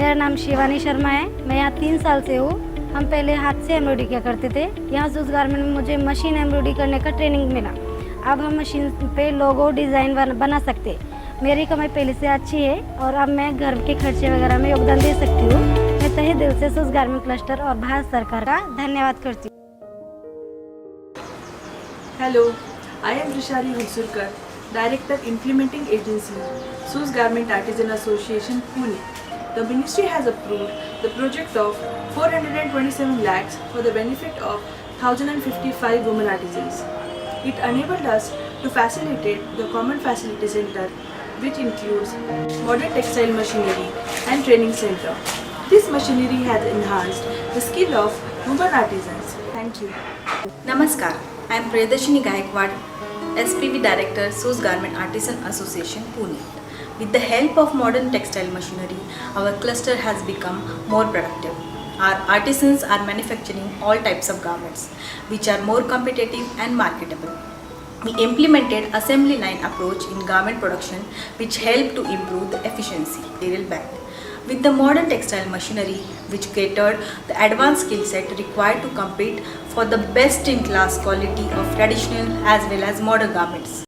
मेरा नाम शिवानी शर्मा है। मैं यहाँ 3 साल से हूँ। हम पहले हाथ से एम्ब्रॉयडरी किया करते थे। यहाँ जूस गारमेंट में मुझे मशीन एम्ब्रॉयडरी करने का ट्रेनिंग मिला। अब हम मशीन पे लोगो डिज़ाइन बना सकते। मेरी कमाई पहले से अच्छी है और अब मैं घर के खर्चे वगैरह में योगदान दे सकती हूँ। मैं तहे दिल से जूस गारमेंट क्लस्टर और भारत सरकार का धन्यवाद करती हूँ। Hello, I am Rishari Hulsurkar, Director Implementing Agency, SUS Garment Artisan Association, Pune. The Ministry has approved the project of 427 lakhs for the benefit of 1055 women artisans. It enabled us to facilitate the Common Facility Center, which includes modern textile machinery and training center. This machinery has enhanced the skill of women artisans. Thank you. Namaskar, I am Priyadashini Gaikwad, SPV Director, SUS Garment Artisan Association, Pune. With the help of modern textile machinery, our cluster has become more productive. Our artisans are manufacturing all types of garments, which are more competitive and marketable. We implemented assembly line approach in garment production, which helped to improve the efficiency. Material bank. With the modern textile machinery, which catered the advanced skill set required to compete for the best in class quality of traditional as well as modern garments.